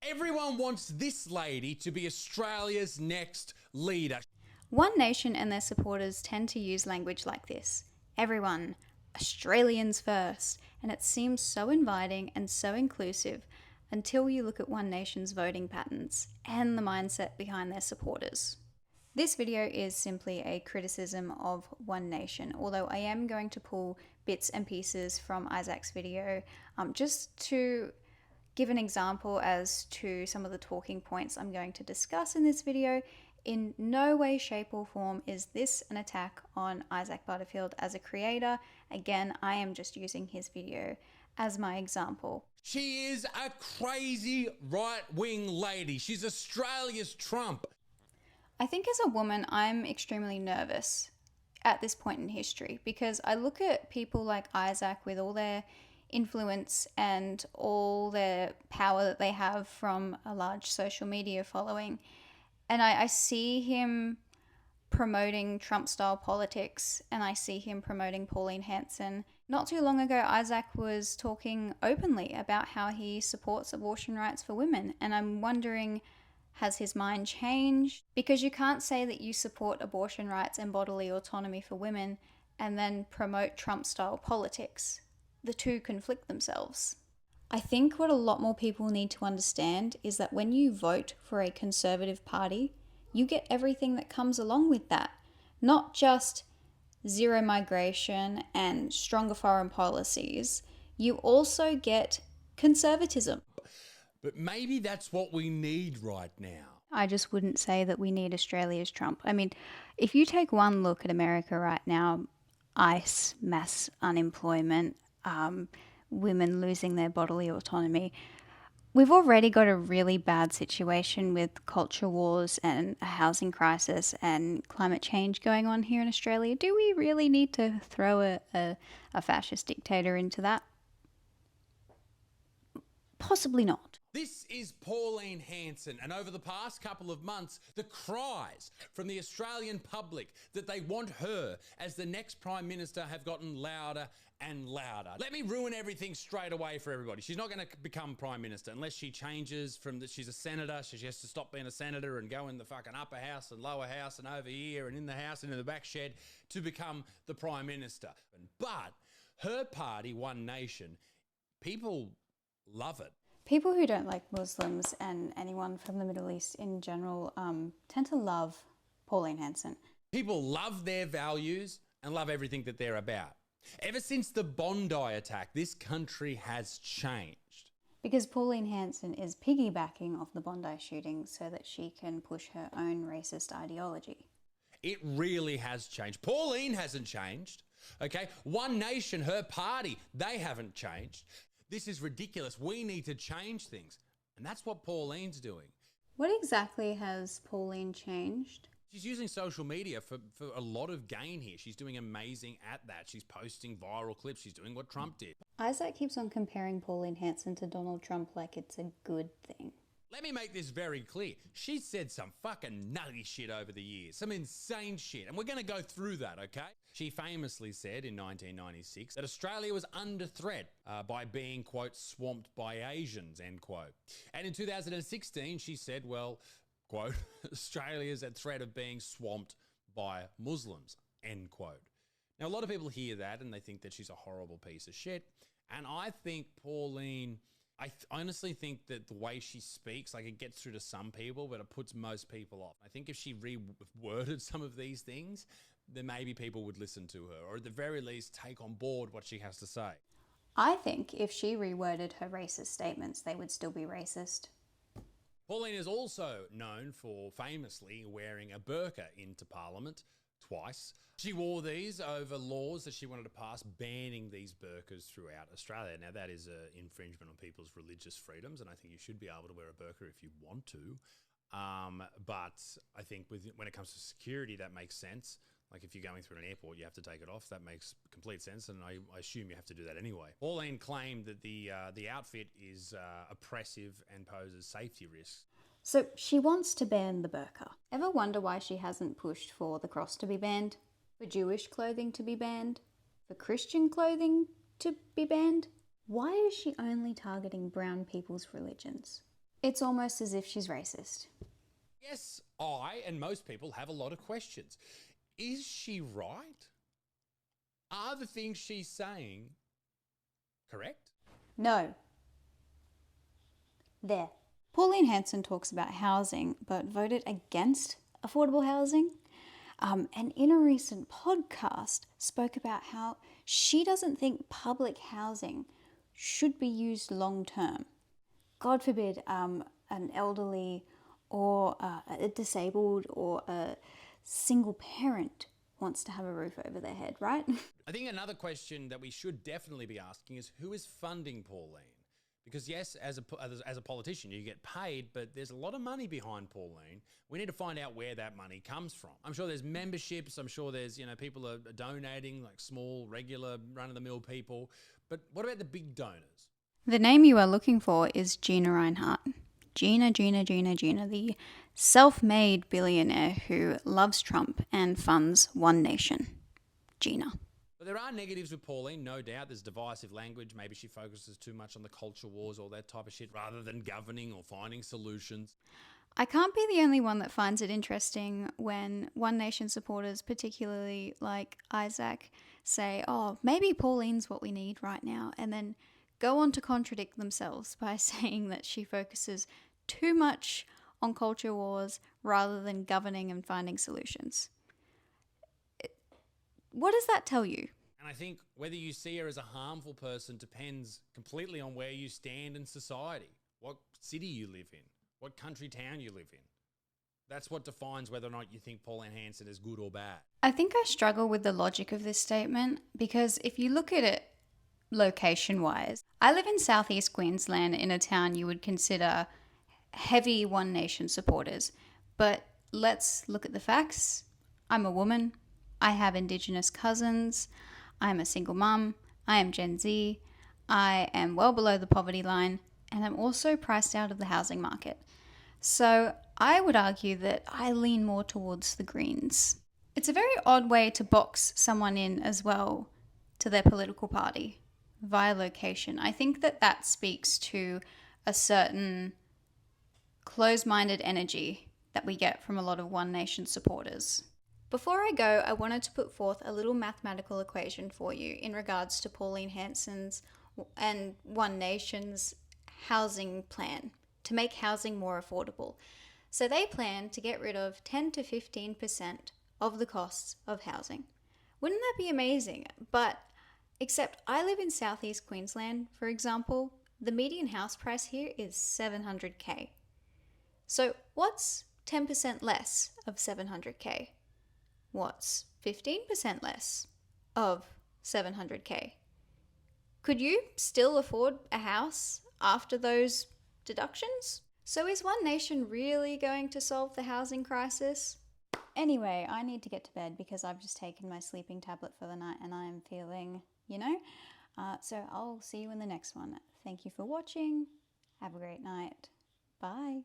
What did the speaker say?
Everyone wants this lady to be Australia's next leader. One Nation and their supporters tend to use language like this. Everyone, Australians first. And it seems so inviting and so inclusive until you look at One Nation's voting patterns and the mindset behind their supporters. This video is simply a criticism of One Nation, although I am going to pull bits and pieces from Isaac's video just to give an example as to some of the talking points I'm going to discuss in this video. In no way, shape or form is this an attack on Isaac Butterfield as a creator. Again, I am just using his video as my example. She is a crazy right-wing lady. She's Australia's Trump. I think as a woman, I'm extremely nervous at this point in history because I look at people like Isaac with all their influence and all their power that they have from a large social media following, and I see him promoting Trump-style politics, and I see him promoting Pauline Hanson. Not too long ago, Isaac was talking openly about how he supports abortion rights for women, and I'm wondering, has his mind changed? Because you can't say that you support abortion rights and bodily autonomy for women and then promote Trump-style politics. The two conflict themselves. I think what a lot more people need to understand is that when you vote for a Conservative Party, you get everything that comes along with that. Not just zero migration and stronger foreign policies. You also get conservatism. But maybe that's what we need right now. I just wouldn't say that we need Australia's Trump. I mean, if you take one look at America right now, ICE, mass unemployment, women losing their bodily autonomy, we've already got a really bad situation with culture wars and a housing crisis and climate change going on here in Australia. Do we really need to throw a fascist dictator into that? Possibly not. This is Pauline Hanson, and over the past couple of months, the cries from the Australian public that they want her as the next Prime Minister have gotten louder and louder. Let me ruin everything straight away for everybody. She's not going to become Prime Minister unless she changes from that she's a senator, so she has to stop being a senator and go in the fucking upper house and lower house and over here and in the house and in the back shed to become the Prime Minister. But her party, One Nation, people love it. People who don't like Muslims and anyone from the Middle East in general tend to love Pauline Hanson. People love their values and love everything that they're about. Ever since the Bondi attack, this country has changed. Because Pauline Hanson is piggybacking off the Bondi shooting so that she can push her own racist ideology. It really has changed. Pauline hasn't changed, okay? One Nation, her party, they haven't changed. This is ridiculous. We need to change things. And that's what Pauline's doing. What exactly has Pauline changed? She's using social media for a lot of gain here. She's doing amazing at that. She's posting viral clips. She's doing what Trump did. Isaac keeps on comparing Pauline Hanson to Donald Trump like it's a good thing. Let me make this very clear. She's said some fucking nutty shit over the years, some insane shit, and we're going to go through that, okay? She famously said in 1996 that Australia was under threat by being, quote, swamped by Asians, end quote. And in 2016, she said, well, quote, Australia's at threat of being swamped by Muslims, end quote. Now, a lot of people hear that and they think that she's a horrible piece of shit. And I think Pauline, I honestly think that the way she speaks, like, it gets through to some people, but it puts most people off. I think if she reworded some of these things, then maybe people would listen to her, or at the very least take on board what she has to say. I think if she reworded her racist statements, they would still be racist. Pauline is also known for famously wearing a burqa into Parliament twice. She wore these over laws that she wanted to pass banning these burqas throughout Australia. Now, that is an infringement on people's religious freedoms, and I think you should be able to wear a burqa if you want to. But I think when it comes to security, that makes sense. Like, if you're going through an airport, you have to take it off. That makes complete sense, and I assume you have to do that anyway. Pauline claimed that the outfit is oppressive and poses safety risks. So she wants to ban the burqa. Ever wonder why she hasn't pushed for the cross to be banned? For Jewish clothing to be banned? For Christian clothing to be banned? Why is she only targeting brown people's religions? It's almost as if she's racist. Yes, I and most people have a lot of questions. Is she right? Are the things she's saying correct? No. There. Pauline Hanson talks about housing, but voted against affordable housing. And in a recent podcast, spoke about how she doesn't think public housing should be used long term. God forbid an elderly or a disabled or a single parent wants to have a roof over their head, right? I think another question that we should definitely be asking is who is funding Pauline? Because yes, as a politician, you get paid, but there's a lot of money behind Pauline. We need to find out where that money comes from. I'm sure there's memberships. I'm sure there's, people are donating, like small, regular, run-of-the-mill people. But what about the big donors? The name you are looking for is Gina Reinhart. Gina, the self-made billionaire who loves Trump and funds One Nation. Gina. But there are negatives with Pauline, no doubt. There's divisive language. Maybe she focuses too much on the culture wars, all that type of shit, rather than governing or finding solutions. I can't be the only one that finds it interesting when One Nation supporters, particularly like Isaac, say, oh, maybe Pauline's what we need right now, and then go on to contradict themselves by saying that she focuses too much on culture wars rather than governing and finding solutions. What does that tell you? And I think whether you see her as a harmful person depends completely on where you stand in society, what city you live in, what country town you live in. That's what defines whether or not you think Pauline Hanson is good or bad. I think I struggle with the logic of this statement because if you look at it location-wise, I live in southeast Queensland in a town you would consider heavy One Nation supporters. But let's look at the facts. I'm a woman. I have Indigenous cousins. I'm a single mum. I am Gen Z. I am well below the poverty line. And I'm also priced out of the housing market. So I would argue that I lean more towards the Greens. It's a very odd way to box someone in as well to their political party via location. I think that speaks to a certain closed-minded energy that we get from a lot of One Nation supporters. Before I go, I wanted to put forth a little mathematical equation for you in regards to Pauline Hanson's and One Nation's housing plan to make housing more affordable. So they plan to get rid of 10 to 15% of the costs of housing. Wouldn't that be amazing? But except I live in southeast Queensland, for example, the median house price here is $700K. So what's 10% less of $700K? What's 15% less of $700K? Could you still afford a house after those deductions? So is One Nation really going to solve the housing crisis? Anyway, I need to get to bed because I've just taken my sleeping tablet for the night and I am feeling, so I'll see you in the next one. Thank you for watching. Have a great night. Bye.